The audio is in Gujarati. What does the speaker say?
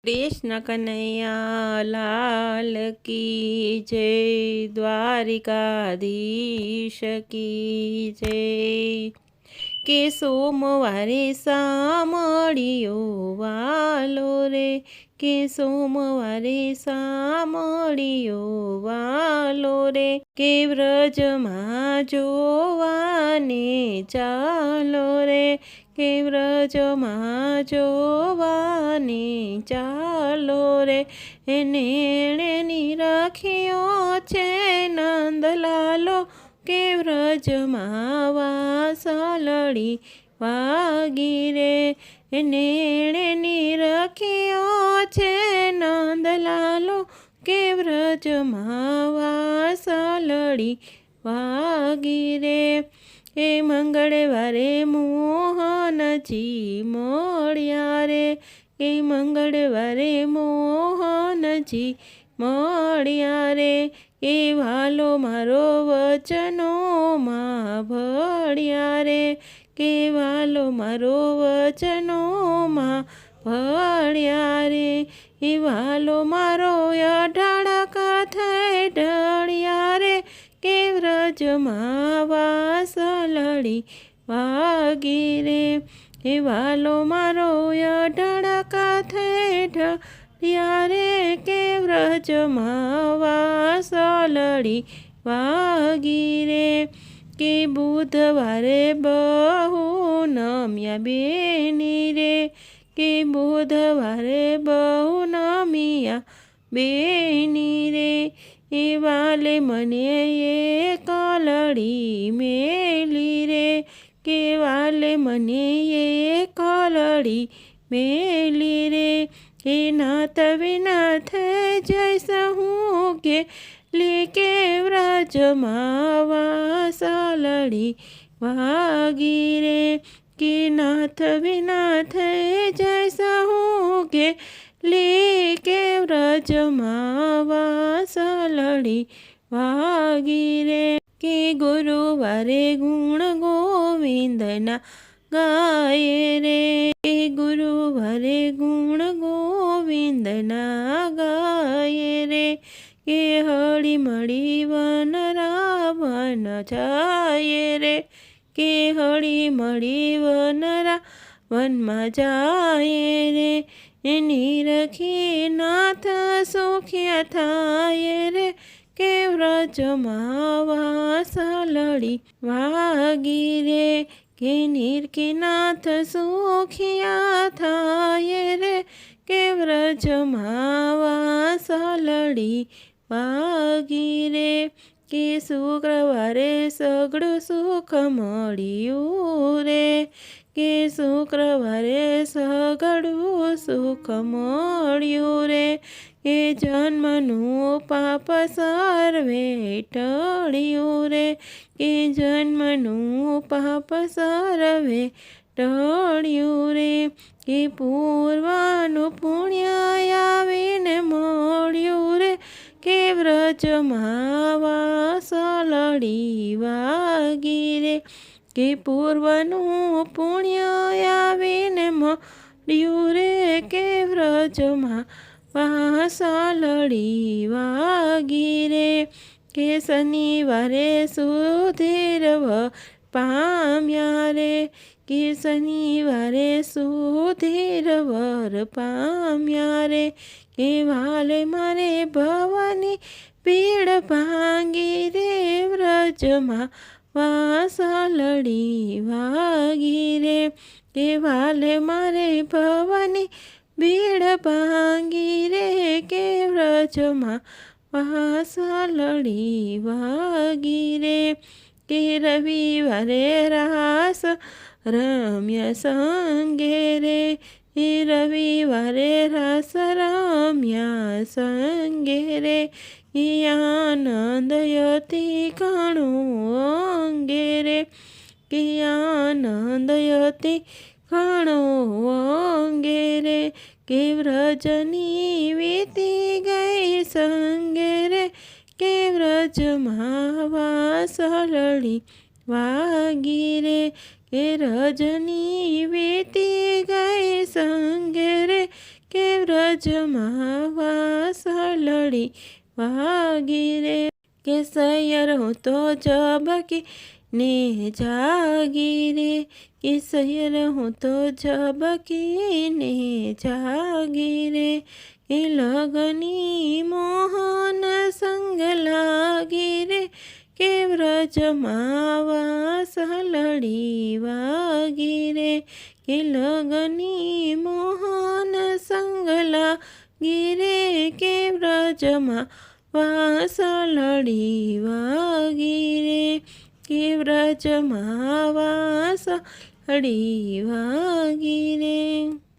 कृष्ण कन्हैया लाल की जय, द्वारिकाधीश की जय। के सोमवारे सामळियो वालो रे, के सोमवारे सामळियो वालो रे, के व्रजમાં જોવાને ચાલો રે, કે વ્રજમાં જોવાને ચાલો રે, એને નિરખ્યો છે નંદલાલો, કે વ્રજમાં વાસલડી વાગી રે, નેણે નિરખ્યો છે નંદલાલો, કે વ્રજમાં વાસલડી વાગી રે। એ મંગળવારે મોહનજી મળ્યા રે, એ મંગળવારે મોહનજી મળ્યા રે, એ વાલો મારો વચનોમાં ભળ્યા રે, કે વાલો મારો વચનોમાં ભળ્યા રે, એ વાલો મારો અઢળકા થઈ ઢળ્યા રે, કે વ્રજમાં વાસલડી વાગી રે, એ વાલો મારો અઢળકા થઈ ઢળ્યા રે, કે વ્રજમાં વાસલડી વાગી રે। કે બુધવારે બહુ નમ્યા બેની રે, કે બુધવારે બહુ નમ્યા બેની રે, એ વાલે મને એક લડી મેલી રે, કે વાલે મને એક લડી મેલી રે, એ નાથ વિનાથ જઈશ હું ગેલી, કે વ્રજમાં વાસલડી વાગી રે, કે નાથ વિનાથ જઈશ હું ગેલી, કે વ્રજમાં વાસલડી વાગી રે। કે ગુરુવારે ગુણ ગોવિંદના ગાય રે, કે ગુરુવારે ગુણ ગોવિંદના ગાય રે, કે હળી મળી વન રાવણ જાય રે, કે હળી મળી વન રાવણમાં જાય રે, એની રખી નાથ સુખ્યા થાય રે, કે વ્રજમાં વાસલડી વાગી રે, કે નિરખીનાથ સુખિયા થાય રે, કે વ્રજમાં વાસલડી વાગી રે। કે શુક્રવારે સઘળું સુખ મળ્યું રે, કે શુક્રવારે સઘળું સુખ મળ્યું રે, કે જન્મનું પાપ સર્વે ટળ્યું રે, કે જન્મનું પાપ સર્વે ટળ્યું રે, કે પૂર્વનું પુણ્ય આવીને મળ્યું રે, કે વ્રજમાં વાસલડી વાગી રે, કે પૂર્વનું પુણ્ય આવીને મળ્યું રે, કે વ્રજમાં વાસલડી વાગી રે। કે શનિવારે સુધીર વર પામ્યા રે, કે શનિવારે સુધીર વર પામ્યા રે, કે વાલે મારે ભવની પીડ ભાંગી રે, વ્રજમાં વાસલડી વાગી રે, કે વાલે મારે ભવની પીડ ભાંગી રે, કે વ્રજમાં વાસલડી વાગી રે। કે રવિવારે રાસ રમ્યા સંગે રે, એ રવિવારે રાસ રમ્યા સંગે રે, એ આનંદ અતિ ઘણો અંગે રે, કે આનંદ અતિ ઘણો અંગે રે, કે વ્રજની વીતી ગઈ સંગે રે, કે વ્રજમાં વાસલડી વાગી રે, કે રજની વીતી ગઈ સંગે રે, કે વ્રજમાં વાસળડી વાગી રે કે સૈયર હું તો ઝબકી ને જાગી રે કે સૈયર હું તો ઝબકીને જાગી રે કે લગની મોહન સંગ લાગી રે કે વ્રજમાં વાસળડી વાગી રે કે લગની મોહન સંગ લાગી રે કે વ્રજમાં વાસળડી વાગી રે કે વ્રજમાં વાસળડી વાગી રે।